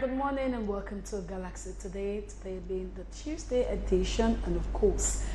Good morning and welcome to Galaxy Today. Today being the Tuesday edition, and of course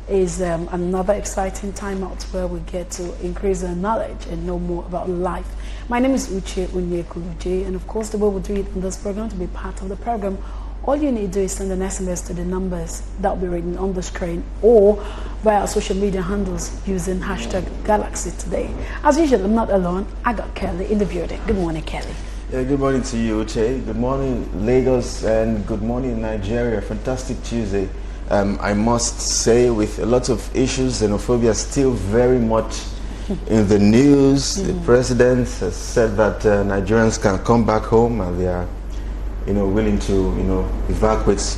is another exciting time out where we get to increase our knowledge and know more about life. My name is Uche Unyekuluje, and of course the way we do it in this program, to be part of the program, all you need to do is send an SMS to the numbers that will be written on the screen or via our social media handles using hashtag Galaxy Today. As usual, I'm not alone. I got Kelly in the building. Good morning, Kelly. Yeah, good morning to you, Uche. Good morning, Lagos, and good morning, Nigeria. Fantastic Tuesday. I must say, with a lot of issues, xenophobia still very much in the news. The president has said that Nigerians can come back home, and they are, willing to, evacuate.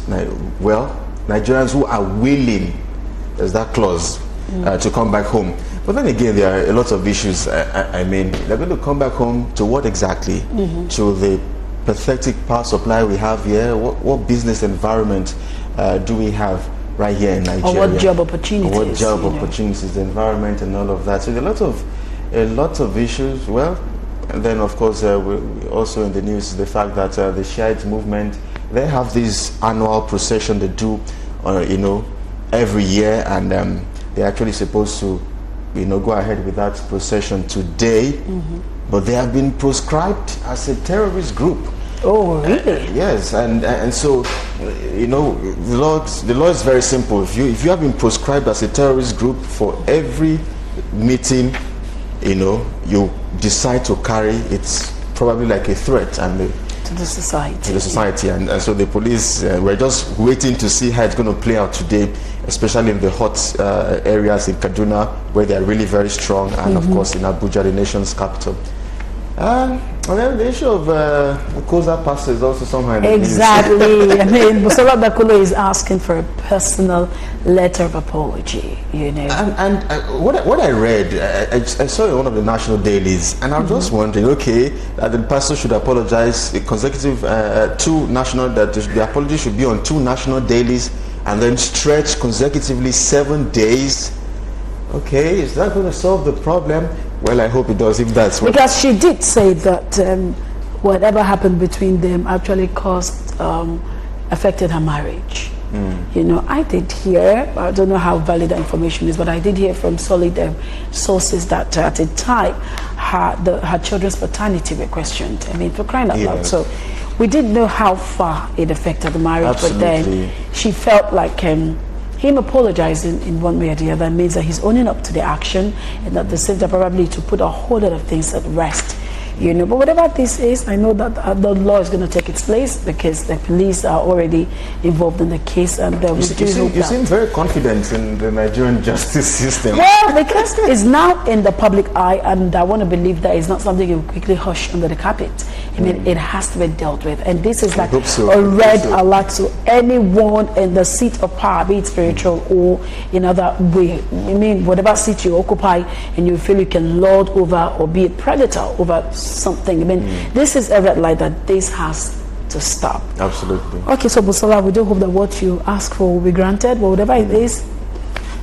Well, Nigerians who are willing, there's that clause, to come back home. But then again, there are a lot of issues. I mean, they're going to come back home to what exactly? To the pathetic power supply we have here? What business environment do we have right here in Nigeria? Or what job opportunities? Or what job opportunities, the environment and all of that. So there are a lot of issues. Well, and then of course, we also in the news is the fact that the Shiite movement, they have this annual procession they do, every year, and they're actually supposed to go ahead with that procession today, but they have been proscribed as a terrorist group. Oh, really? Yes, and so the law is very simple. If you have been proscribed as a terrorist group, for every meeting you decide to carry, it's probably like a threat to the society. And so the police we're just waiting to see how it's going to play out today, especially in the hot areas in Kaduna, where they are really very strong, and of course in Abuja, the nation's capital. And then the issue of Koza Pastor is also somehow in the news. Exactly. I mean, Busola Bakulo is asking for a personal letter of apology, And what I read, I saw in one of the national dailies, and I was just wondering, that the pastor should apologize consecutive that the apology should be on 2 national dailies and then stretch consecutively 7 days. Okay, is that going to solve the problem? Well, I hope it does, if that's what... Because she did say that whatever happened between them actually affected her marriage. I did hear, I don't know how valid the information is, but I did hear from solid sources that at a time her children's paternity were questioned. I mean, for crying out loud. So we didn't know how far it affected the marriage. Absolutely. But then she felt like him apologizing in one way or the other means that he's owning up to the action, and that the center probably to put a whole lot of things at rest. But whatever this is, I know that the law is going to take its place because the police are already involved in the case, and you seem very confident in the Nigerian justice system. Well, because it's now in the public eye, and I want to believe that it's not something you quickly hush under the carpet. I mean, it has to be dealt with, and this is like a red alert to anyone in the seat of power, be it spiritual or in other way. I mean, whatever seat you occupy, and you feel you can lord over or be a predator over something. I mean, this is a red light that this has to stop. Absolutely. Okay, so Busola, we do hope that what you ask for will be granted, but whatever it is,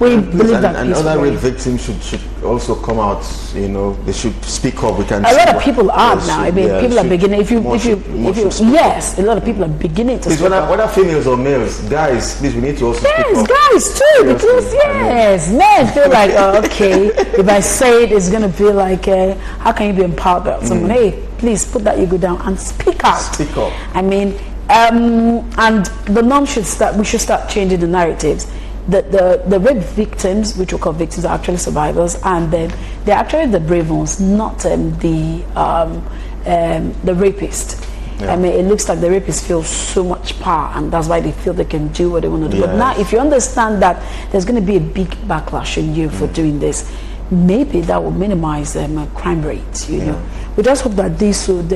we believe that. And other rape victims should also come out. They should speak up. We can. A lot of people are now. I mean, people are beginning. If you, yes, a lot of people are beginning to. Please, whether females or males, guys, please, we need to also speak up. Yes, guys too. Because men feel like, okay, if I say it, it's gonna feel like, how can you be empowered by someone? Hey, please put that ego down and speak out. Speak up. I mean, and the norm should start. We should start changing the narratives. The rape victims, which we call victims, are actually survivors, and then they're actually the brave ones, not the rapist. I mean, it looks like the rapists feel so much power, and that's why they feel they can do what they want to do. But now, if you understand that there's going to be a big backlash on you for doing this, maybe that will minimize crime rates. We just hope that this would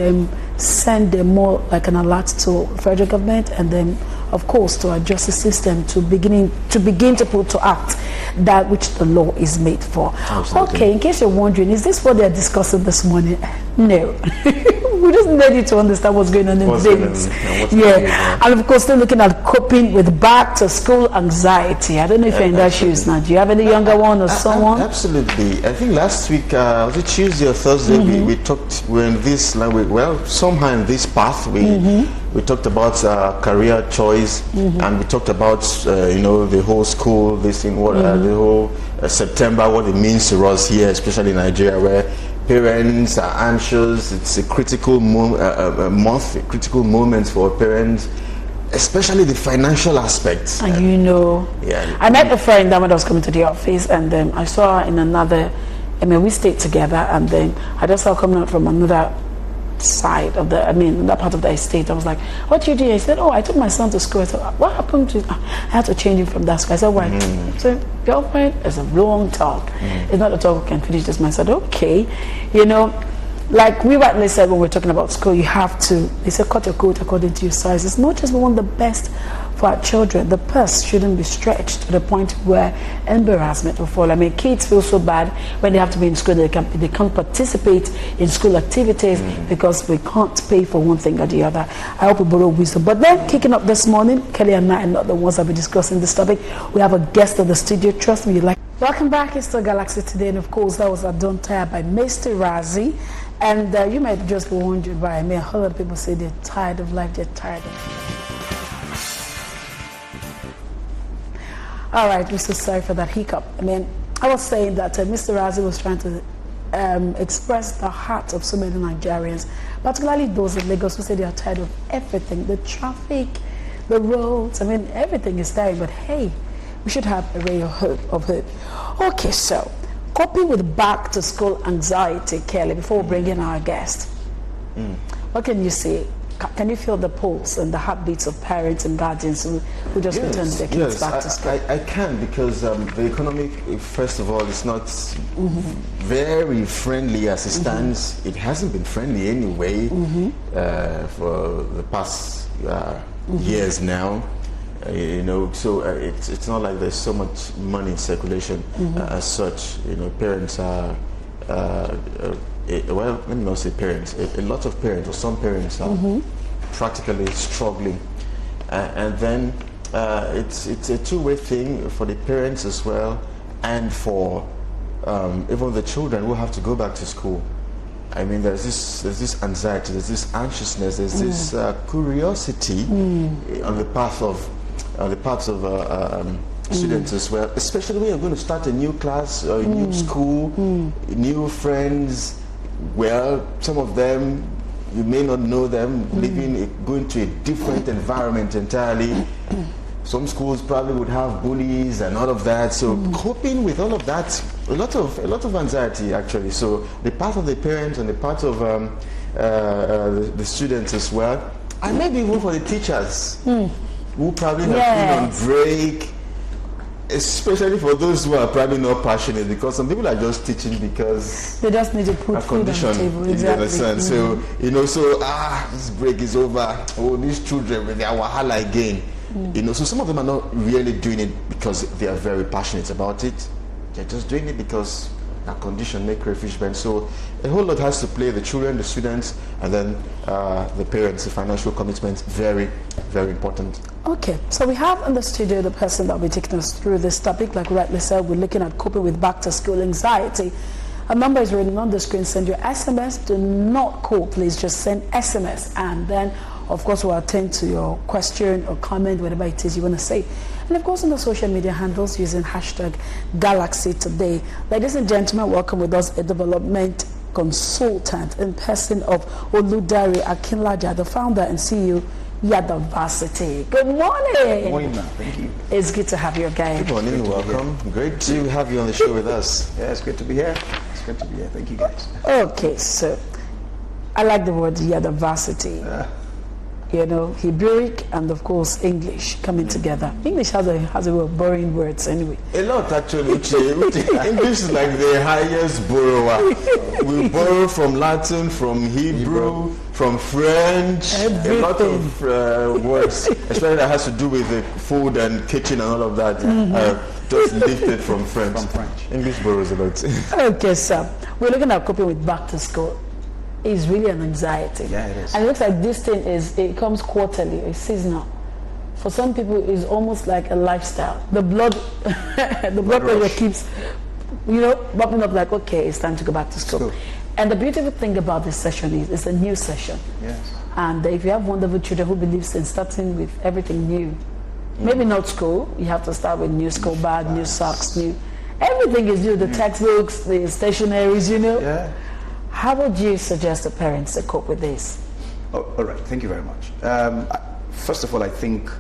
send them more like an alert to federal government, and then of course to our justice system to begin to put to act that which the law is made for. Absolutely. Okay, in case you're wondering, is this what they're discussing this morning? No. We just need you to understand what's going on in things. Yeah. And of course, still looking at coping with back to school anxiety. I don't know if you're in that shoes now. Do you have any younger one or someone? Absolutely. I think last week, was it Tuesday or Thursday, we talked, we're in this language, well, somehow in this path, we talked about career choice, and we talked about, the whole school, this thing, what, the whole September, what it means to us here, especially in Nigeria, where parents are anxious. It's a critical month, a critical moment for parents, especially the financial aspects. And yeah, I met a friend that when I was coming to the office, and then I saw her in another, we stayed together, and then I just saw her coming out from another side of that part of the estate. I was like, what do you do? He said, I took my son to school. I said, what happened to, I had to change him from that school. I said, why? So girlfriend is a long talk. It's not a talk we can finish this. I said, okay. Like we rightly said when we're talking about school, you have to, they say cut your coat according to your size. As much as we want the best for our children, the purse shouldn't be stretched to the point where embarrassment will fall. Kids feel so bad when they have to be in school, they can't participate in school activities because we can't pay for one thing or the other. I hope we borrow wisdom. But then, kicking up this morning, Kelly and I are not the ones that will be discussing this topic. We have a guest of the studio. Trust me, you like. Welcome back. It's still Galaxy Today, and of course, that was I Don't Tire by Mr. Razi. And you might just be wondering why. A whole lot of people say they're tired of life, they're tired of. All right, we're so sorry for that hiccup. I was saying that Mr. Razi was trying to express the heart of so many Nigerians, particularly those in Lagos who say they are tired of everything, the traffic, the roads. Everything is tiring, but hey, we should have a ray of hope. Okay, so coping with back to school anxiety, Kelly, before we bring in our guest. What can you say? Can you feel the pulse and the heartbeats of parents and guardians who just returned their kids back to school? I can, because the economy, first of all, is not very friendly as it stands. It hasn't been friendly anyway for the past years now. So it's not like there's so much money in circulation as such. Parents are well, let me not say parents. A lot of parents, or some parents, are practically struggling, and then it's a two-way thing for the parents as well, and for even the children who have to go back to school. There's this anxiety, there's this anxiousness, there's this curiosity on the part of students as well, especially when you're going to start a new class, or a new school, new friends. Well, some of them, you may not know them, going to a different environment entirely. Some schools probably would have bullies and all of that. So coping with all of that, a lot of anxiety actually. So the part of the parents and the part of the students as well, and maybe even for the teachers who probably have been on break. Especially for those who are probably not passionate, because some people are just teaching because they just need to put food on the table. Exactly. So this break is over. Oh, these children with their wahala again. So some of them are not really doing it because they are very passionate about it. They're just doing it because a condition make crayfish bend. So a whole lot has to play: the children, the students, and then the parents. The financial commitment, very, very important. Okay, so we have in the studio the person that will be taking us through this topic. Like rightly said, we're looking at coping with back to school anxiety. A number is written on the screen. Send your SMS. Do not call, please. Just send SMS, and then of course we'll attend to your question or comment, whatever it is you want to say. And of course on the social media handles using hashtag Galaxy Today. Ladies and gentlemen, welcome with us a development consultant in person of Oludare Akinlaja, the founder and CEO Yadavasity. Good morning. Good morning, ma'am. Thank you. It's good to have you again. Good morning, welcome. Great to have you on the show with us. Yeah, it's good to be here. It's good to be here. Thank you, guys. Okay, so I like the word Yadavasity. Hebrewic and of course English coming together. English has a way of borrowing words anyway. A lot actually. English is like the highest borrower. We borrow from Latin, from Hebrew, from French, everything. A lot of words, especially that has to do with the food and kitchen and all of that. Just lifted from French. From French. English borrows a lot. Okay, so we're looking at coping with back to school. is really an anxiety. Yeah, it is. And it looks like this thing it comes quarterly, it's seasonal. For some people, it's almost like a lifestyle. The blood, the blood pressure rush. keeps, bumping up like, okay, it's time to go back to school. And the beautiful thing about this session is it's a new session. Yes. And if you have wonderful children who believes in starting with everything new, maybe not school, you have to start with new school bag, new socks, everything is new, the textbooks, the stationaries, Yeah. How would you suggest the parents to cope with this? Oh, all right. Thank you very much. First of all, I think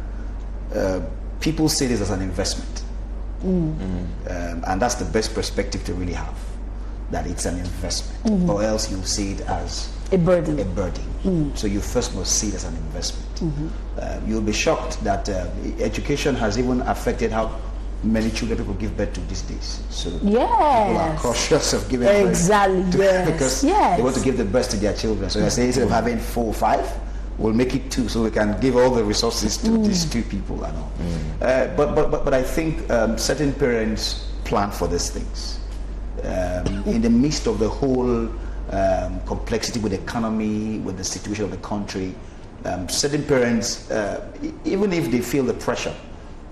people see this as an investment. And that's the best perspective to really have, that it's an investment, or else you see it as A burden. a burden. So you first must see it as an investment. You'll be shocked that education has even affected how many children people give birth to these days. So people are Yes. cautious of giving birth Exactly, to, yes, because yes. they want to give the best to their children. So I say instead of having 4 or 5, we'll make it 2, so we can give all the resources to these 2 people and all. But I think certain parents plan for these things. In the midst of the whole complexity with the economy, with the situation of the country, certain parents, even if they feel the pressure,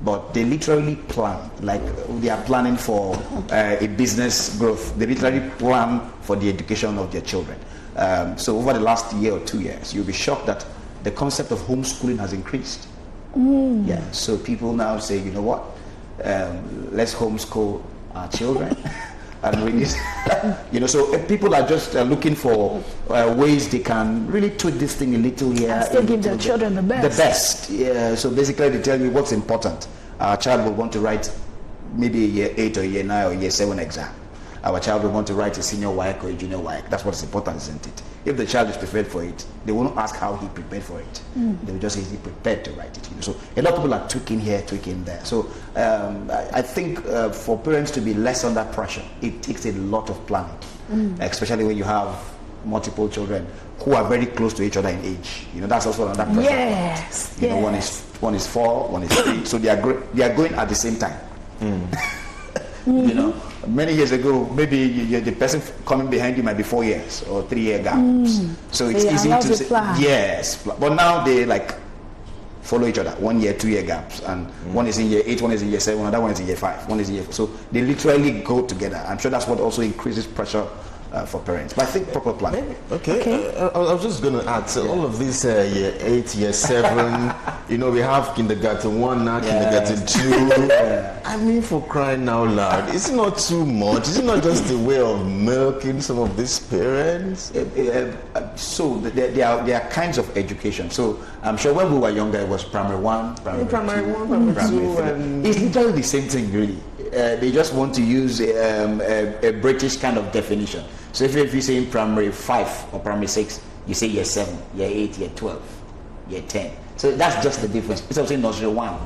but they literally plan, like they are planning for a business growth. They literally plan for the education of their children. So over the last year or 2 years, you'll be shocked that the concept of homeschooling has increased. Yeah, so people now say, you know what, let's homeschool our children. And we need, so people are just looking for ways they can really tweak this thing a little here. And still give their children the best. The best, yeah. So basically they tell you what's important. Our child will want to write maybe a year 8 or a year 9 or a year 7 exam. Our child will want to write a senior WAEC or a junior WAEC. That's what's important, isn't it? If the child is prepared for it, they won't ask how he prepared for it. They will just say he's prepared to write it. So a lot of people are tweaking here, tweaking there. So I think for parents to be less under pressure, it takes a lot of planning, especially when you have multiple children who are very close to each other in age. That's also another pressure. Yes. One is 4, one is 3, so they are going at the same time. Many years ago, maybe the person coming behind you might be 4 years or 3-year gaps. So it's easy to say yes, but now they follow each other, 1 year, 2 year gaps, and one is in year 8, one is in year 7, another one is in year 5, one is in year 4. So they literally go together. I'm sure that's what also increases pressure for parents. But I think proper planning. Okay. I was just going to add, so all of these year 8, year 7, we have kindergarten 1 now, kindergarten 2. I mean, for crying out loud, is it not too much? Is it not just a way of milking some of these parents? So there are kinds of education. So I'm sure when we were younger, it was primary 1, primary 2, primary 2, and it's literally the same thing, really. They just want to use a British kind of definition. So if you say in primary 5 or primary 6, you say year 7, year 8, year 12, year 10. So that's just the difference. Instead of saying nursery 1,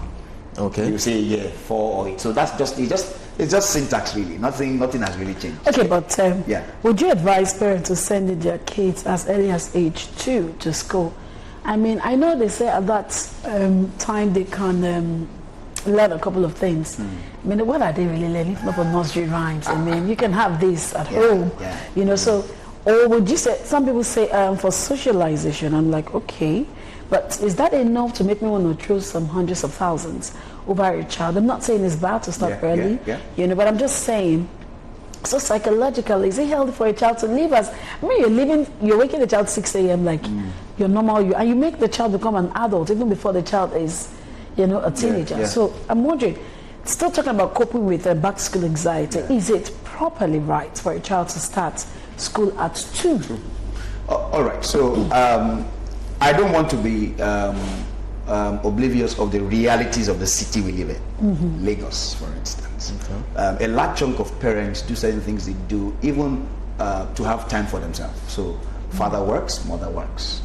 okay, you say year 4 or 8. So that's it's just syntax, really. Nothing has really changed. Okay, but yeah. Would you advise parents to send their kids as early as age 2 to school? I mean, I know they say at that time they can learn a couple of things. I mean, what are they really learning? If not for nursery rhymes. I mean, you can have this at home. So, or would you say, some people say for socialization, I'm like, okay, but is that enough to make me want to throw some hundreds of thousands over a child? I'm not saying it's bad to start early, but I'm just saying, so psychologically, is it healthy for a child to leave us? I mean, you're waking the child 6 a.m. like you're normal, and you make the child become an adult even before the child is a teenager. So I'm wondering, still talking about coping with back to school anxiety, is it properly right for a child to start school at 2? All right, so I don't want to be oblivious of the realities of the city we live in, Lagos, for instance. A large chunk of parents do certain things they do even to have time for themselves. So father works, mother works.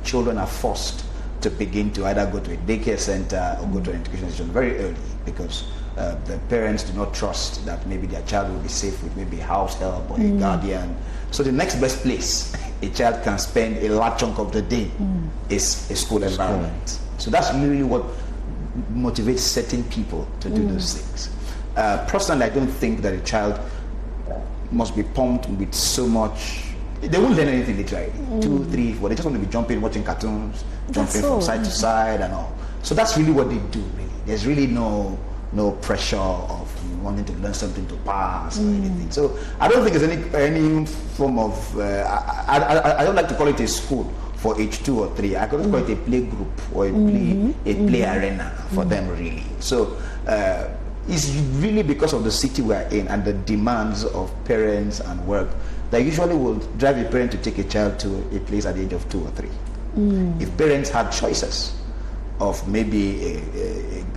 Children are forced to begin to either go to a daycare center or go to an education institution very early because the parents do not trust that maybe their child will be safe with maybe house help or a guardian. So the next best place a child can spend a large chunk of the day is a school environment. So that's really what motivates certain people to do those things. Personally, I don't think that a child must be pumped with so much they won't learn anything literally. 2, 3, 4. They just want to be jumping, watching cartoons, jumping all. from side to side and all. So that's really what they do. Really, there's really no pressure of wanting to learn something to pass or anything. So I don't think there's any form of. I don't like to call it a school for age 2 or 3. I could call it a play group or a play arena for them really. So it's really because of the city we're in and the demands of parents and work that usually will drive a parent to take a child to a place at the age of 2 or 3. If parents had choices of maybe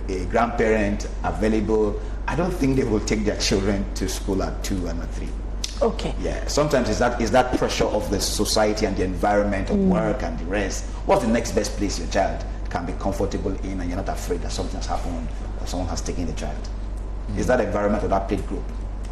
a grandparent available, I don't think they will take their children to school at 2 and at 3. Okay. Yeah, sometimes it's that pressure of the society and the environment of work and the rest. What's the next best place your child can be comfortable in and you're not afraid that something has happened or someone has taken the child? Is that environment or that play group?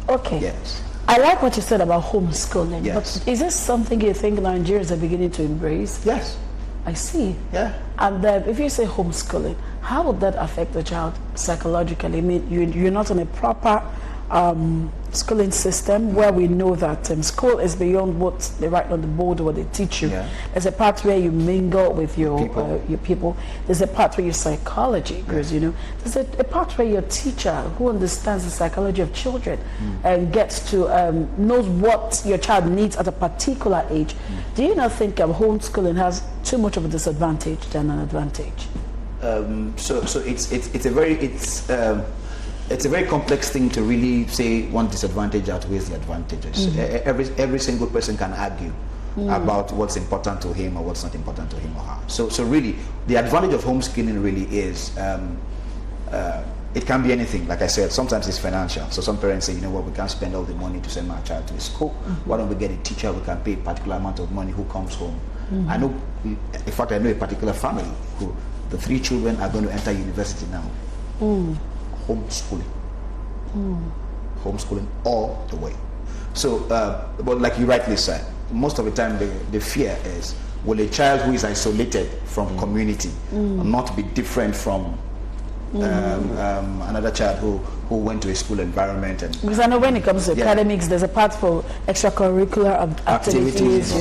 Okay. Yes. I like what you said about homeschooling, Yes. but is this something you think Nigerians are beginning to embrace? Yes. I see. Yeah. And if you say homeschooling, how would that affect the child psychologically? I mean, you're not in a proper schooling system where we know that school is beyond what they write on the board or what they teach you. Yeah. There's a part where you mingle with your People. people. There's a part where your psychology grows, There's a part where your teacher who understands the psychology of children and gets to knows what your child needs at a particular age. Do you not think homeschooling has too much of a disadvantage than an advantage? So it's a very complex thing to really say one disadvantage outweighs the advantages. Every single person can argue about what's important to him or what's not important to him or her. So really, the advantage of homeschooling really is it can be anything. Like I said, sometimes it's financial. So some parents say, you know what, we can't spend all the money to send my child to a school. Why don't we get a teacher who can pay a particular amount of money who comes home? I know, in fact, I know a particular family who the 3 children are going to enter university now. Homeschooling. Homeschooling all the way. So, but like you rightly said, most of the time the fear is, will a child who is isolated from community not be different from another child who went to a school environment? And because I know when it comes to academics, there's a part for extracurricular activities,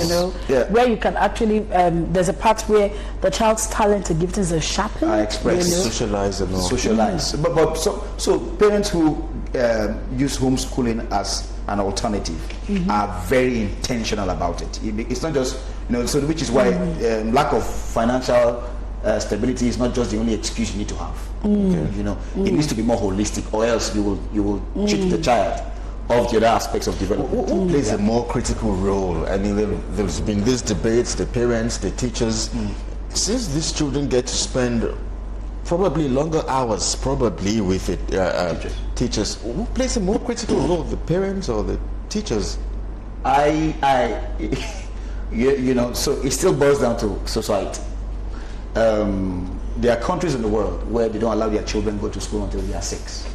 where you can actually, there's a part where the child's talent and giftings are sharpened. I express, socialize and all. Socialize. But so parents who use homeschooling as an alternative are very intentional about it. It's not just, so which is why lack of financial stability is not just the only excuse you need to have. It needs to be more holistic, or else you will cheat the child of the other aspects of development. Who plays a more critical role? I mean, there's been these debates, the parents, the teachers. Since these children get to spend probably longer hours, probably with teachers, who plays a more critical role, the parents or the teachers? So it still boils down to society. There are countries in the world where they don't allow their children to go to school until they are 6.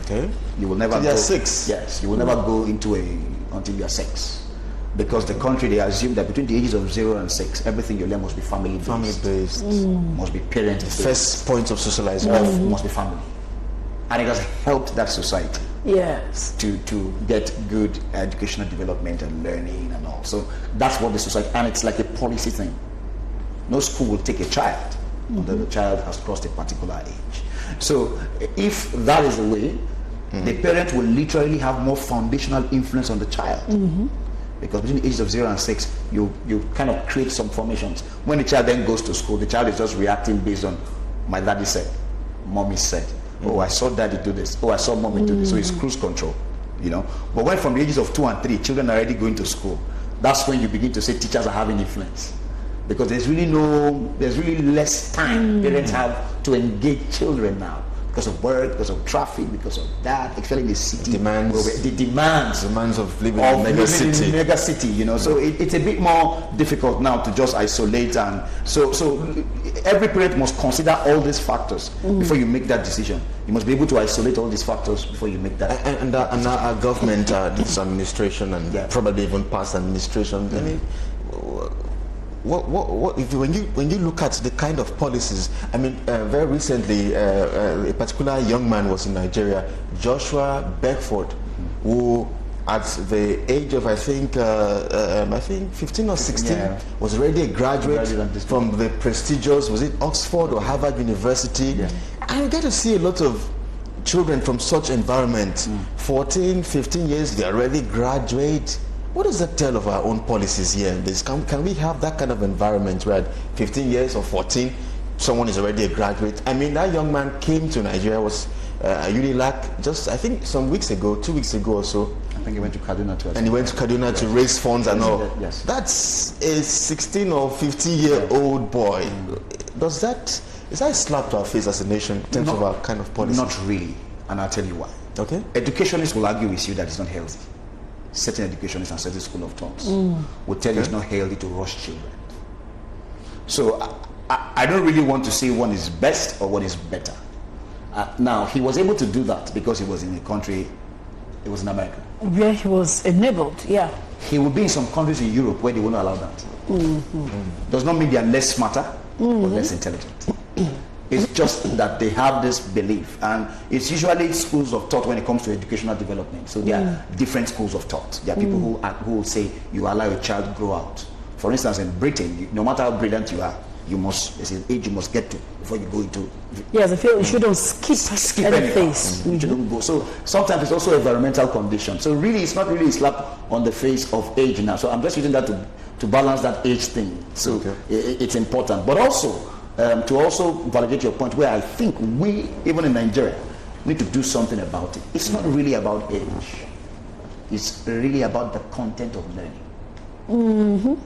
Okay. You will never Until go. they are 6. Yes, you will never go until you are 6, because the country, they assume that between the ages of 0 and 6, everything you learn must be family based. Must be parent based. First point of socialization Must be family, and it has helped that society. Yes. To get good educational development and learning and all. So that's what the society, and it's like a policy thing. No school will take a child until the child has crossed a particular age. So if that is the way, the parent will literally have more foundational influence on the child. Because between the ages of 0 and 6, you kind of create some formations. When the child then goes to school, the child is just reacting based on my daddy said, mommy said, oh, I saw daddy do this, oh, I saw mommy do this. So it's cruise control, But when from the ages of 2 and 3, children are already going to school, that's when you begin to say teachers are having influence. Because there's really less time parents have to engage children now, because of work, because of traffic, because of that, especially in the city. The demands of living in a mega city. So it's a bit more difficult now to just isolate, and so every parent must consider all these factors before you make that decision. You must be able to isolate all these factors before you make that. And our government, this administration, and probably even past administration, I mean, what if when you look at the kind of policies? I mean, very recently, a particular young man was in Nigeria, Joshua Beckford, who at the age of I think 15 or 16 Yeah. was already a graduate Graduate at this from the prestigious, was it Oxford or Harvard University? Yeah. And you get to see a lot of children from such environment, 14, 15 years, they already graduate. What does that tell of our own policies here in this? Can we have that kind of environment where at 15 years or 14, someone is already a graduate? I mean, that young man came to Nigeria, was a UNILAC just, I think, some weeks ago, 2 weeks ago or so. I think he went to Kaduna to And he went to Kaduna to raise funds and all. Yes. That's a 16 or 15-year-old boy. Is that a slap to our face as a nation in terms of our kind of policy? Not really, and I'll tell you why. Okay. Educationists will argue with you that it's not healthy. Certain educationists and certain school of thoughts will tell you it's not healthy to rush children. So I don't really want to say one is best or one is better. Now, he was able to do that because he was in a country, it was in America. Where he was enabled, yeah. He will be in some countries in Europe where they won't allow that. Does not mean they are less smarter or less intelligent. It's just that they have this belief, and it's usually schools of thought when it comes to educational development. So there are different schools of thought. There are people who will say you allow a child to grow out. For instance, in Britain, no matter how brilliant you are, there's an age you must get to before you go into. Yes, I feel you shouldn't skip any any phase. You shouldn't go. So sometimes it's also a environmental condition. So really, it's not really a slap on the face of age now. So I'm just using that to balance that age thing. So it's important, but also to also validate your point, where I think we, even in Nigeria, need to do something about it. It's not really about age. It's really about the content of learning.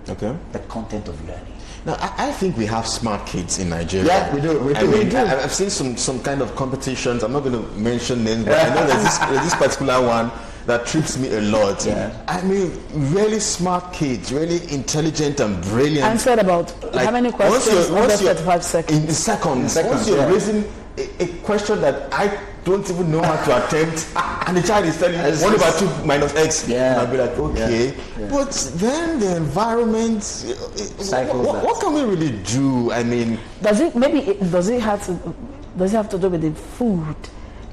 Okay. The content of learning. Now, I think we have smart kids in Nigeria. Yeah, we do. I mean, I've seen some kind of competitions. I'm not going to mention names, but I know there's this particular one that trips me a lot. Yeah. I mean, really smart kids, really intelligent and brilliant. Answered about how many questions? Under 35 seconds. In seconds. In seconds, Once you're yeah. raising a question that I don't even know how to attempt, and the child is telling me 1 over 2 minus x, Yeah. and I'll be like, okay. Yeah. But then the environment, Cycles what can we really do? I mean, Does it have to do with the food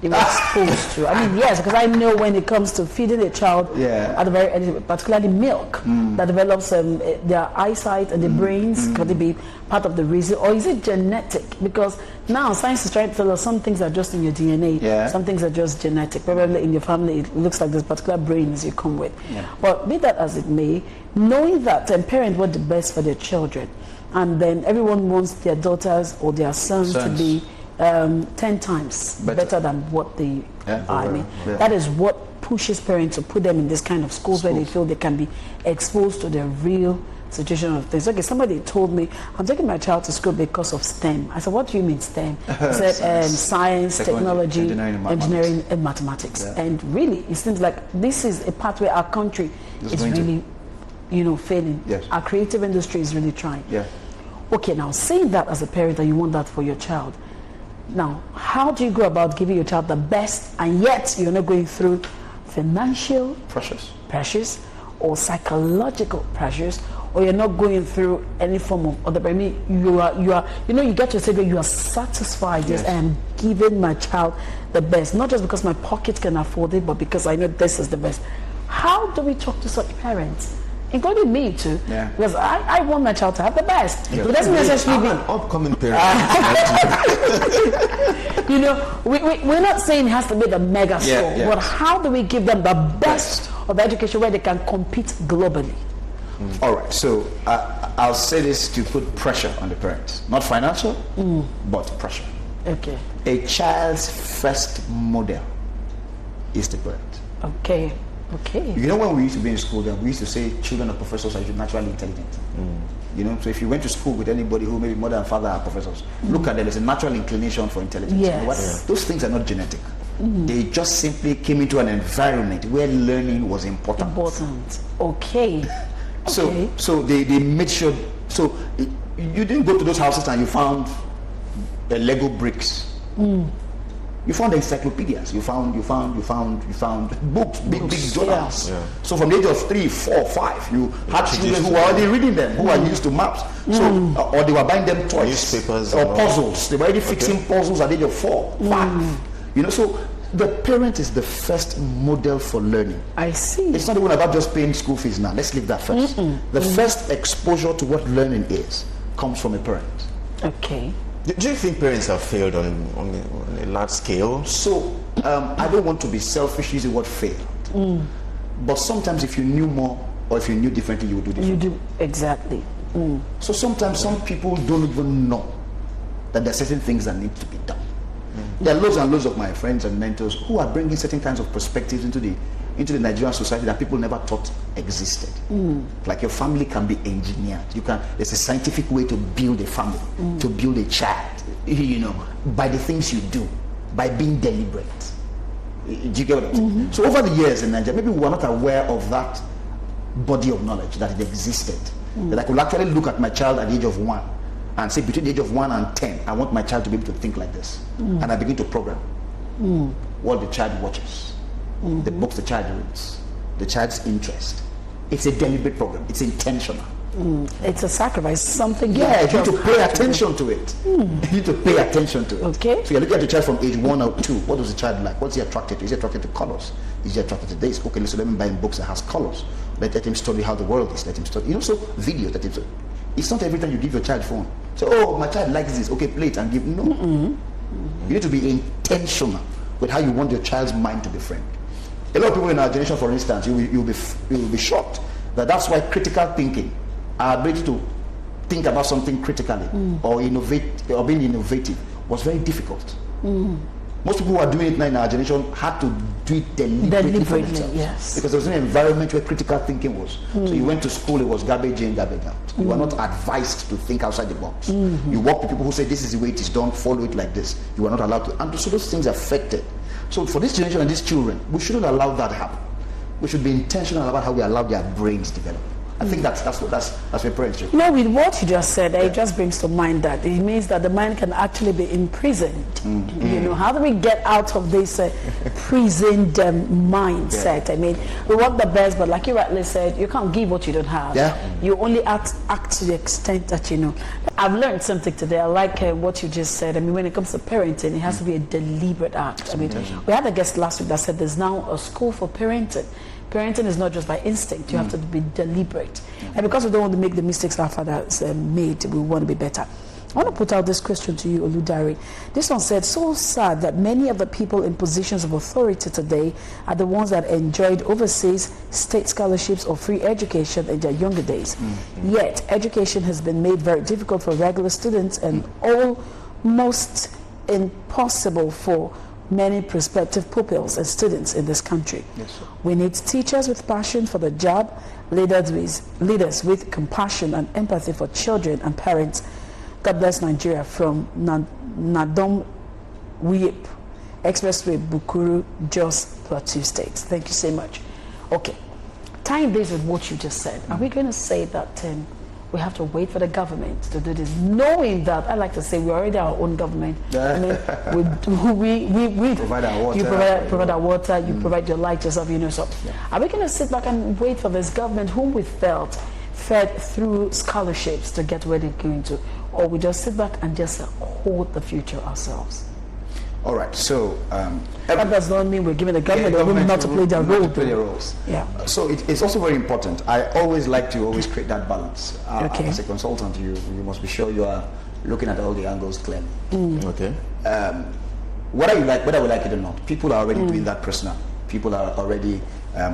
they were exposed to? I mean, yes, because I know when it comes to feeding a child, at the very, particularly milk, that develops their eyesight and the brains. Could it be part of the reason, or is it genetic? Because now science is trying to tell us some things are just in your DNA, some things are just genetic. Probably in your family, it looks like this particular brains you come with. But be that as it may, knowing that parents want the best for their children, and then everyone wants their daughters or their sons. To be 10 times better than what they are. I mean, that is what pushes parents to put them in this kind of schools where they feel they can be exposed to the real situation of things. Okay, somebody told me, I'm taking my child to school because of STEM. I said, what do you mean STEM? He said, science, technology, engineering and mathematics. And really, it seems like this is a part where our country is really, failing. Our creative industry is really trying. Okay, now saying that as a parent that you want that for your child, now, how do you go about giving your child the best, and yet you're not going through financial pressures or psychological pressures, or you're not going through any form of other? I mean, you get to a stage where you are satisfied. Yes, I am giving my child the best, not just because my pocket can afford it, but because I know this is the best. How do we talk to such parents? Including me too, because I want my child to have the best. It doesn't necessarily be an upcoming parent. we're not saying it has to be the mega school, but how do we give them the best of education where they can compete globally? All right, so I'll say this to put pressure on the parents, not financial, but pressure. Okay. A child's first model is the parent. Okay. You know, when we used to be in school, then we used to say children of professors are naturally intelligent. So if you went to school with anybody who maybe mother and father are professors, look at them, there's a natural inclination for intelligence. Yes. You know what? Those things are not genetic. They just simply came into an environment where learning was important. Okay. So they made sure. So you didn't go to those houses and you found Lego bricks. You found encyclopedias. You found books, big journals. So from the age of 3, 4, 5, you had children who were already reading them, who are used to maps. So or they were buying them toys, newspapers or puzzles. They were already fixing puzzles at the age of 4, 5. So the parent is the first model for learning. I see. It's not even about just paying school fees now. Let's leave that first. The first exposure to what learning is comes from a parent. Okay. Do you think parents have failed on a large scale? So I don't want to be selfish using the word failed. But sometimes if you knew more or if you knew differently, you would do differently. You do, exactly. So sometimes some people don't even know that there are certain things that need to be done. There are loads and loads of my friends and mentors who are bringing certain kinds of perspectives into the Nigerian society that people never thought existed. Like your family can be engineered. There's a scientific way to build a family, to build a child, by the things you do, by being deliberate. Do you get what I'm saying? So over the years in Nigeria, maybe we were not aware of that body of knowledge, that it existed. That I could actually look at my child at the age of 1 and say between the age of 1 and 10, I want my child to be able to think like this. And I begin to program what the child watches, the books the child reads, the child's interest. It's a deliberate program. It's intentional. It's a sacrifice, something. Yeah, you need to pay attention to it. You need to pay attention to it. Okay. So you're looking at the child from age 1 or 2. What does the child like? What's he attracted to? Is he attracted to colors? Is he attracted to this? Okay, so let me buy him books that has colors. Let him study how the world is. Let him study. So video. It's not every time you give your child phone. So, oh, my child likes this. Okay, play it and give. No. You need to be intentional with how you want your child's mind to be framed. A lot of people in our generation, for instance, you'll be shocked that's why critical thinking, our ability to think about something critically or innovate or being innovative was very difficult. Most people who are doing it now in our generation had to do it deliberately for themselves. Yes. Because there was an environment where critical thinking was. So you went to school, it was garbage in, garbage out. You were not advised to think outside the box. You work with people who say this is the way it is done, follow it like this. You were not allowed to. And so those things affected. So for this generation and these children, we shouldn't allow that to happen. We should be intentional about how we allow their brains to develop. I think that's what parents should. With what you just said, it just brings to mind that it means that the mind can actually be imprisoned. How do we get out of this prisoned mindset? I mean, we want the best, but like you rightly said, you can't give what you don't have. You only act to the extent that you know. I've learned something today. I like what you just said. I mean, when it comes to parenting, it has to be a deliberate act. I mean, we had a guest last week that said there's now a school for parenting. Parenting is not just by instinct. You have to be deliberate. And because we don't want to make the mistakes our fathers made, we want to be better. I want to put out this question to you, Oludare. This one said, so sad that many of the people in positions of authority today are the ones that enjoyed overseas state scholarships or free education in their younger days. Yet, education has been made very difficult for regular students and almost impossible for many prospective pupils and students in this country. We need teachers with passion for the job, leaders with compassion and empathy for children and parents. God bless Nigeria. From Nadom Wiyep, Expressway, Bukuru, Jos, Plateau State. Thank you so much. Okay, tying this with what you just said, are we going to say that we have to wait for the government to do this, knowing that, I like to say, we're already our own government. I mean, we provide our water. You provide our water, you provide your light yourself, So are we going to sit back and wait for this government whom we felt fed through scholarships to get where they're going to? Or we just sit back and just hold the future ourselves? All right, so that does not mean we're giving the government the room not to play their role. Play their roles. Yeah. So it's also very important. I always like to create that balance. As a consultant, you must be sure you are looking at all the angles clearly. Okay. Whether we like it or not, people are already doing that personally. People are already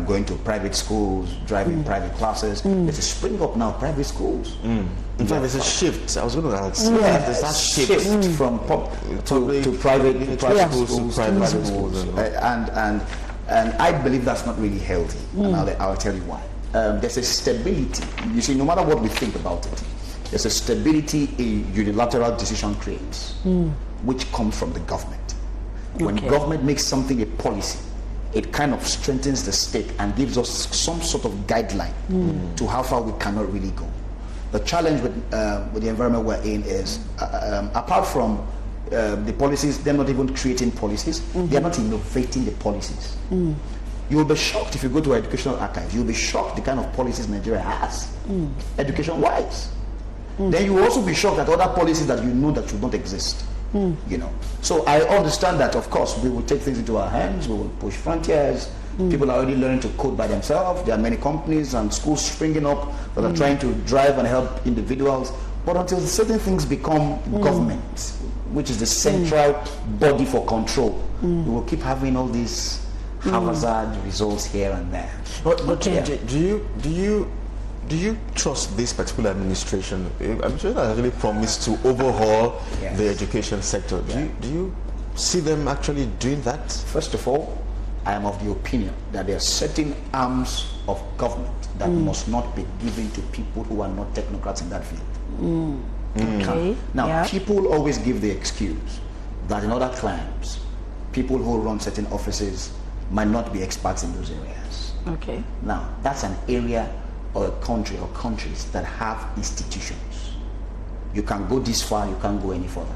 going to private schools, driving private classes. There's a spring up now, private schools. In fact, there's a shift. I was going to ask. There's that shift from to private schools, private schools. And I believe that's not really healthy. And I'll tell you why. There's a stability. You see, no matter what we think about it, there's a stability a unilateral decision creates, which comes from the government. When government makes something a policy, it kind of strengthens the state and gives us some sort of guideline to how far we cannot really go. The challenge with the environment we're in is, apart from the policies, they're not even creating policies, they're not innovating the policies. You will be shocked if you go to our educational archives, you'll be shocked the kind of policies Nigeria has, education-wise. Then you will also be shocked at other policies that you know that should not exist. You know, so I understand that. Of course, we will take things into our hands. We will push frontiers. People are already learning to code by themselves. There are many companies and schools springing up that are trying to drive and help individuals. But until certain things become government, which is the central body for control, we will keep having all these haphazard results here and there. But do you trust this particular administration? I'm sure that actually promised to overhaul the education sector. Do you see them actually doing that? First of all, I am of the opinion that there are certain arms of government that must not be given to people who are not technocrats in that field. Okay. Now, people always give the excuse that in other climes, people who run certain offices might not be experts in those areas. Okay. Now, that's an area or a country or countries that have institutions. You can go this far, you can't go any further.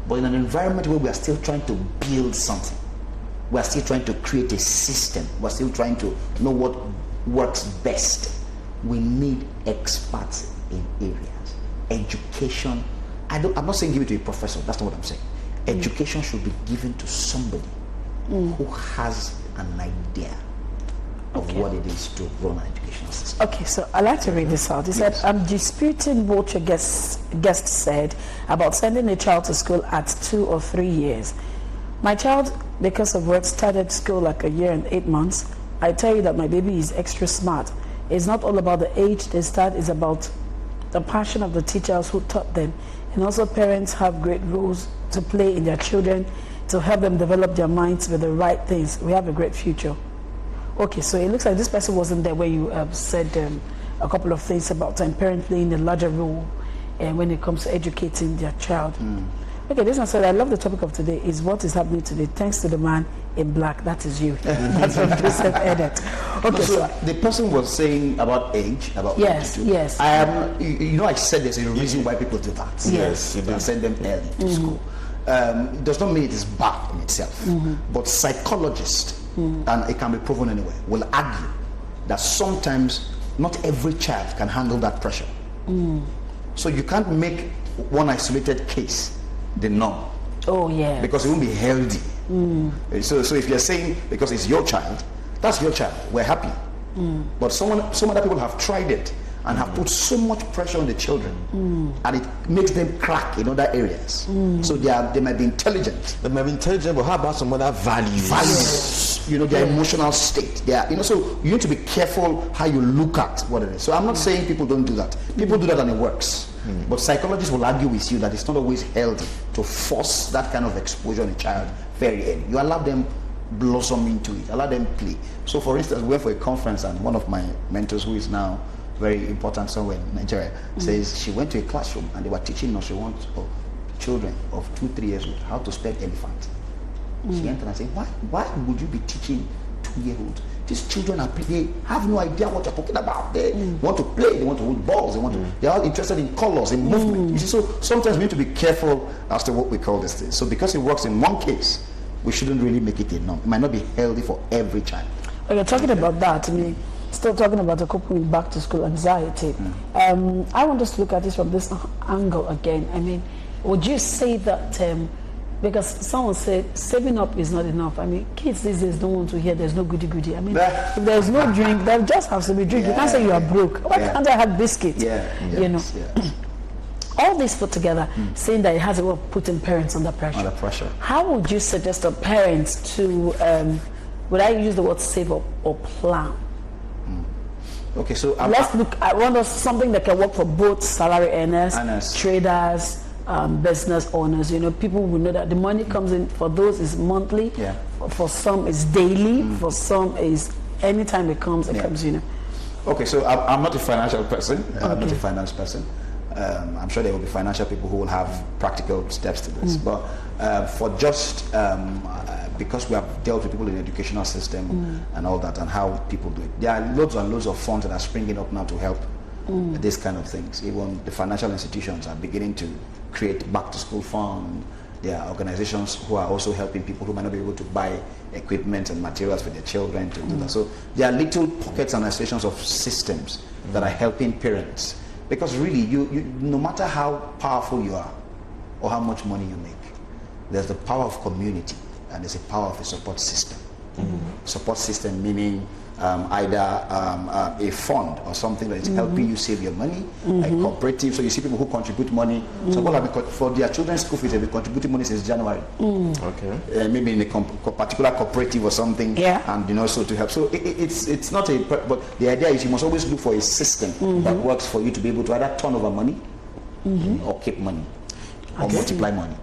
But in an environment where we are still trying to build something, we are still trying to create a system, we're still trying to know what works best, we need experts in areas. Education, I'm not saying give it to a professor, that's not what I'm saying. Education should be given to somebody who has an idea of what it is to run an educational system. Okay, so I'd like to read this out. He said, I'm disputing what your guest said about sending a child to school at 2 or 3 years. My child, because of work, started school like a year and 8 months. I tell you that my baby is extra smart. It's not all about the age they start, it's about the passion of the teachers who taught them. And also parents have great roles to play in their children to help them develop their minds with the right things. We have a great future. Okay, so it looks like this person wasn't there where you said a couple of things about parents playing a larger role when it comes to educating their child. Okay, this one said, I love the topic of today is what is happening today. Thanks to the man in black. That is you. That's from Joseph Edit. Okay, so the person was saying about age, about yes. I am. You know, I said there's a reason why people do that. Yes, you can send them early to school. It does not mean it is bad in itself, but psychologists, and it can be proven anyway, will argue that sometimes not every child can handle that pressure. So you can't make one isolated case the norm. Oh yeah. Because it won't be healthy. So if you're saying because it's your child, that's your child. We're happy. But some other people have tried it and have put so much pressure on the children, and it makes them crack in other areas. So they might be intelligent. They might be intelligent, but how about some other values? You know, their emotional state. So you need to be careful how you look at what it is. So I'm not saying people don't do that. People do that and it works. But psychologists will argue with you that it's not always healthy to force that kind of exposure on a child very early. You allow them blossom into it, allow them play. So for instance, we went for a conference and one of my mentors, who is now very important somewhere in Nigeria, says she went to a classroom and they were teaching nursery 1 of children of 2-3 years old how to spell elephant. She entered and said, why would you be teaching 2-year-olds? These children they have no idea what you're talking about. They want to play, they want to hold balls, they're all interested in colors, in movement. You see, so sometimes we need to be careful as to what we call this thing. So because it works in one case, we shouldn't really make it a norm. It might not be healthy for every child. Okay, talking about that, I mean, still talking about the couple back to school anxiety. I want us to look at this from this angle again. I mean, would you say that because someone said saving up is not enough. I mean, kids these days don't want to hear there's no goody. I mean, if there's no drink, there just has to be drink. You can't say you are broke. Why can't I have biscuits? You know. All this put together, saying that it has a way of putting parents under pressure. How would you suggest to parents to, would I use the word save up or plan? Okay, so let's look. I want something that can work for both salary earners, traders, business owners. You know, people will know that the money comes in. For those is monthly. For some is daily. For some is anytime it comes. It comes. You know. Okay, so I'm not a financial person. I'm not a finance person. I'm sure there will be financial people who will have practical steps to this. But for just because we have dealt with people in the educational system and all that and how people do it, there are loads and loads of funds that are springing up now to help these kind of things. Even the financial institutions are beginning to create back to school fund. There are organizations who are also helping people who might not be able to buy equipment and materials for their children to do that. So there are little pockets and associations of systems that are helping parents. Because really, you no matter how powerful you are, or how much money you make. There's the power of community, and there's the power of a support system. Support system meaning either a fund or something that is helping you save your money, like cooperative. So you see people who contribute money. So people have been for their children's school fees, they've been contributing money since January. Okay. Maybe in a particular cooperative or something, and so to help. So it's not but the idea is you must always look for a system that works for you to be able to either turn over money or keep money or multiply money.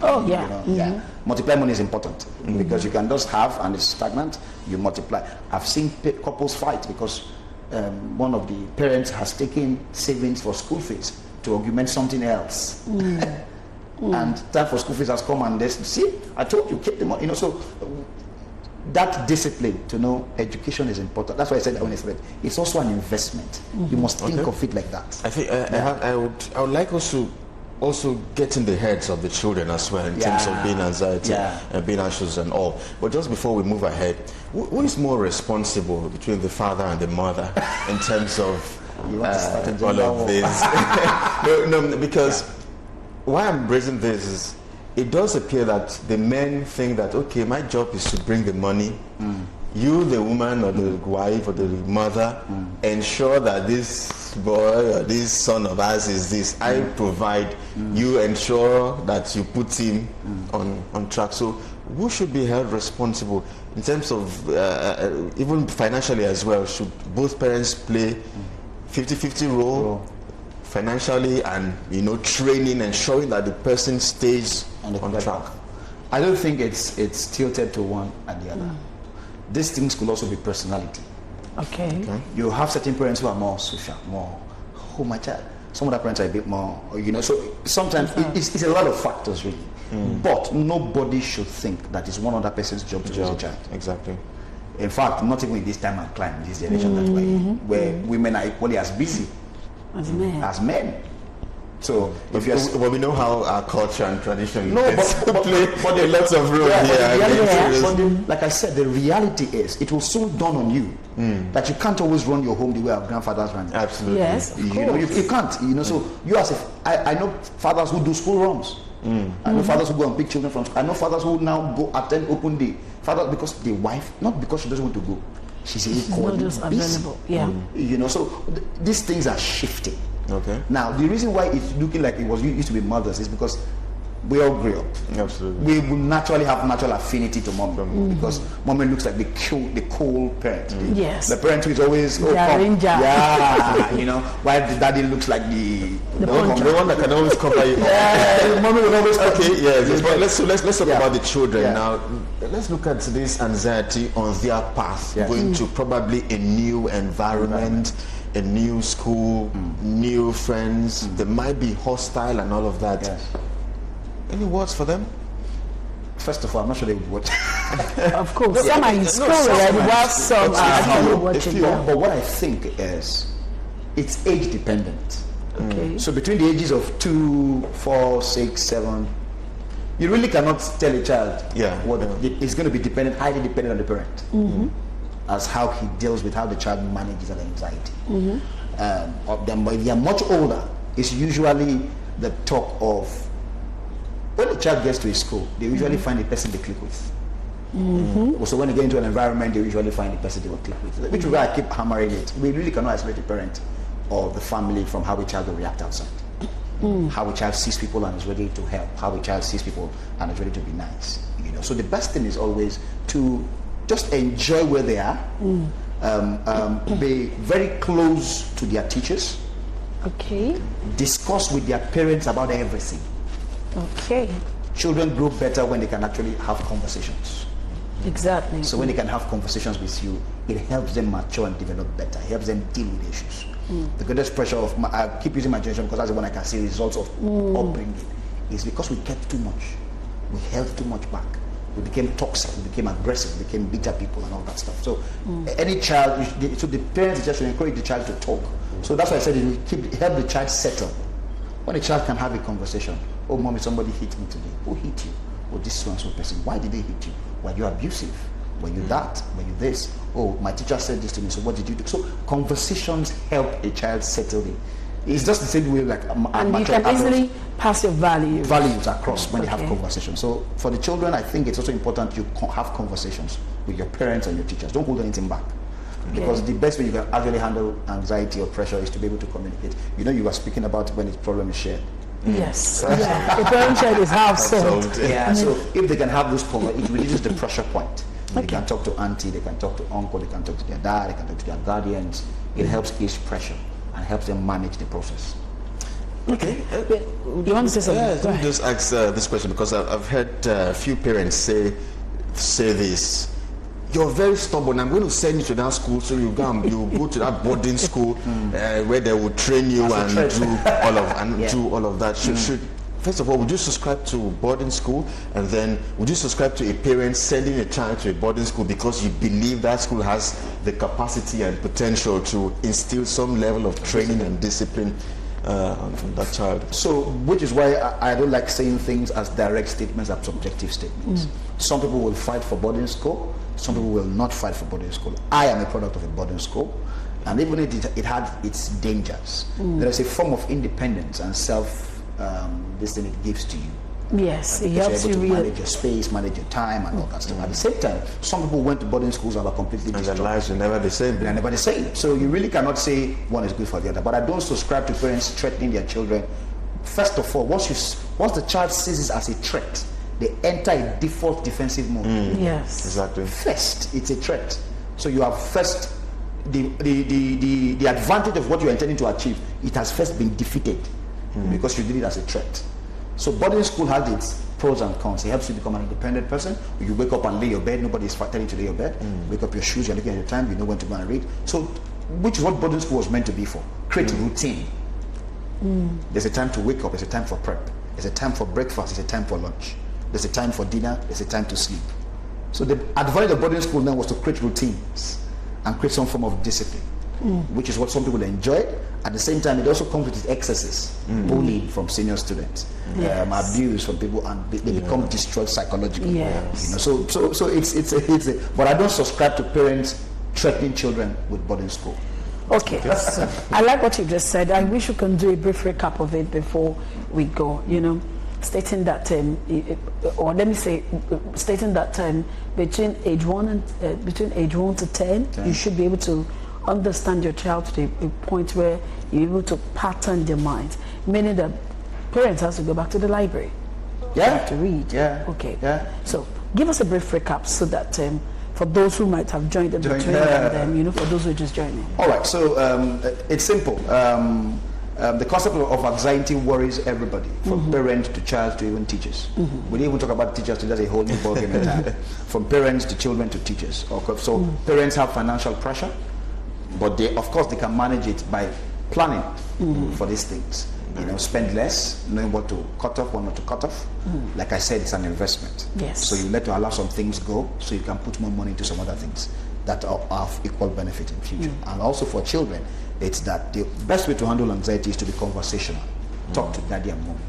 Oh, yeah. Multiply money is important because you can just have and it's stagnant. You multiply. I've seen couples fight because one of the parents has taken savings for school fees to augment something else, and time for school fees has come, and they see, I told you, keep the money. So that discipline to know education is important. That's why I said that when I said it's also an investment. You must think of it like that. I think I would like us to also get in the heads of the children as well in terms of being anxiety and being anxious and all. But just before we move ahead, who is more responsible between the father and the mother in terms of all of this? no, because why I'm raising this is it does appear that the men think that, okay, my job is to bring the money. You, the woman or the wife or the mother, ensure that this boy or this son of ours is this. I provide. You ensure that you put him on track. So who should be held responsible in terms of even financially as well? Should both parents play 50-50 role financially and training, ensuring that the person stays on track? I don't think it's tilted to one and the other. These things could also be personality. Okay. You have certain parents who are more social, more, oh my child. Some other parents are a bit more, so sometimes it's a lot of factors really. But nobody should think that it's one other person's job to raise a child. Exactly. In fact, not even in this time and climate, this generation that way, where women are equally as busy as men. So if we know how our culture and tradition play lots of role here. Like I said, the reality is it will soon dawn on you that you can't always run your home the way our grandfathers ran it. Absolutely. Yes, of course. You can't. So you I know fathers who do school runs. I know fathers who go and pick children from school. I know fathers who now go attend open day. Fathers because the wife, not because she doesn't want to go, she's not just available. So these things are shifting. Okay. Now, the reason why it's looking like it used to be mothers is because we all grew up. Absolutely. We will naturally have natural affinity to mom because mommy looks like the cool parent. Yes. The parent who is always ranger. While the daddy looks like the one that can always cover you. Mommy will always. Okay. Yes. But let's talk about the children now. Let's look at this anxiety on their path going to probably a new environment. A new school, new friends, they might be hostile and all of that. Any words for them? First of all, I'm not sure they would watch. Of course, some are in school already, while some are actually watching. But what I think is, it's age dependent. Okay. So between the ages of 2, 4, 6, 7, you really cannot tell a child it's going to be highly dependent on the parent. As how he deals with how the child manages that anxiety. But if they are much older, it's usually the talk of when the child gets to a school, they usually find the person they click with. So when they get into an environment, they usually find the person they will click with. Which is why I keep hammering it. We really cannot isolate the parent or the family from how a child will react outside. How a child sees people and is ready to help. How a child sees people and is ready to be nice. So the best thing is always to just enjoy where they are, be very close to their teachers. Okay. Discuss with their parents about everything. Okay. Children grow better when they can actually have conversations. Exactly. So when they can have conversations with you, it helps them mature and develop better. It helps them deal with issues. The greatest pressure of I keep using my generation because that's the one I can see results of upbringing is because we kept too much. We held too much back. We became toxic, we became aggressive, we became bitter people and all that stuff. So any child, so the parents just encourage the child to talk. So that's why I said help the child settle. When a child can have a conversation, oh mommy, somebody hit me today. Who hit you? Oh, this so-and-so person. Why did they hit you? Were you abusive? Were you that? Were you this? Oh, my teacher said this to me, so what did you do? So conversations help a child settle It's just the same way like And you can easily pass your values across when you have conversations. So for the children, I think it's also important you have conversations with your parents and your teachers. Don't hold anything back. Because the best way you can actually handle anxiety or pressure is to be able to communicate. You know, you were speaking about when the problem is shared. Yes. The parent child is half solved. Yeah. So if they can have those conversations, it reduces the pressure point. They can talk to auntie, they can talk to uncle, they can talk to their dad, they can talk to their guardians. It helps ease pressure and helps them manage the process. Okay. You want to say something? Yeah, let me just ask this question because I've heard a few parents say this. You're very stubborn. I'm going to send you to that school, so you go to that boarding school where they will train you and do all of that. Should first of all, would you subscribe to boarding school, and then would you subscribe to a parent sending a child to a boarding school because you believe that school has the capacity and potential to instill some level of training and discipline from that child? So, which is why I don't like saying things as direct statements as subjective statements. Some people will fight for boarding school. Some people will not fight for boarding school. I am a product of a boarding school, and even if it had its dangers, there is a form of independence and this thing it gives to you. Yes, it helps you manage your space, manage your time, and all that stuff. At the same time, some people went to boarding schools and are completely And destroyed. their lives are never the same. They're never the same. So you really cannot say one is good for the other. But I don't subscribe to parents threatening their children. First of all, once the child sees it as a threat, they enter a default defensive mode. Yes. Exactly. First, it's a threat. So you have first the advantage of what you're intending to achieve. It has first been defeated because you did it as a threat. So boarding school has its pros and cons. It helps you become an independent person. You wake up and lay your bed. Nobody is telling you to lay your bed. Wake up your shoes. You're looking at your time. You know when to go and read. So, which is what boarding school was meant to be for. Create routine. There's a time to wake up. There's a time for prep. There's a time for breakfast. There's a time for lunch. There's a time for dinner. There's a time to sleep. So the advantage of boarding school then was to create routines and create some form of discipline, which is what some people enjoy. At the same time, it also comes with its excesses, bullying from senior students, abuse from people, and they become destroyed psychologically. Yes. You know, so it's a. But I don't subscribe to parents threatening children with boarding school. Okay, so I like what you just said. I wish we can do a brief recap of it before we go. You know, stating that, stating that between age 1 to 10, you should be able to understand your child to a point where you're able to pattern their mind, meaning that parents have to go back to the library. They have to read. Okay. So give us a brief recap so that for those who might have joined in between and for those who are just joining. All right. So it's simple. The concept of anxiety worries everybody, from parents to child to even teachers. We didn't even talk about teachers, so that's a whole new ballgame entirely. From parents to children to teachers. So parents have financial pressure, but they can manage it by planning for these things. You know, spend less, knowing what to cut off, what not to cut off. Like I said, it's an investment. Yes. So you let to allow some things go, so you can put more money into some other things that are of equal benefit in future. And also for children, it's that the best way to handle anxiety is to be conversational. Talk to daddy and mommy.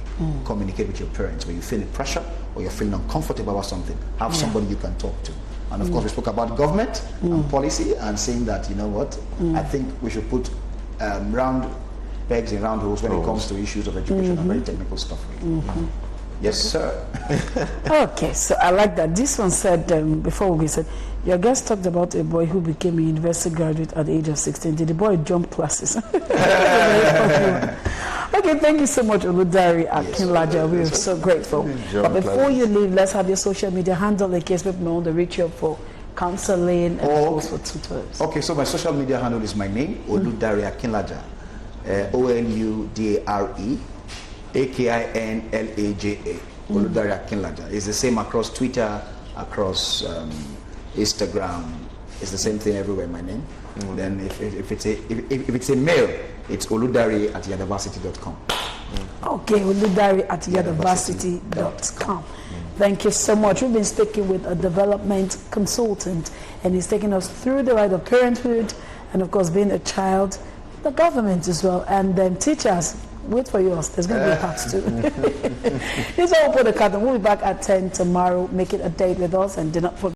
Communicate with your parents. When you feel pressure or you're feeling uncomfortable about something, have somebody you can talk to. And of course, we spoke about government and policy and saying that, you know what, I think we should put round pegs in round holes when it comes to issues of education and very technical stuff. Yes, sir. Okay, so I like that. This one said, before we said, your guest talked about a boy who became a university graduate at the age of 16. Did the boy jump classes? Okay, thank you so much, Oludari Akinlaja. We are so grateful. But before you leave, let's have your social media handle in case people want to reach you for counseling and also for tutors. Okay, so my social media handle is my name, Oludari Akinlaja. Oludare Akinlaja. Oludari Akinlaja. It's the same across Twitter, across Instagram. It's the same thing everywhere, my name. Then if it's a mail, it's oludari@yadavarsity.com. Okay, oludari@yadavarsity.com. Thank you so much. We've been speaking with a development consultant, and he's taking us through the right of parenthood, and of course being a child, the government as well, and then teachers. Wait for yours. There's going to be part 2. This is all for the curtain. We'll be back at 10 tomorrow. Make it a date with us, and do not forget.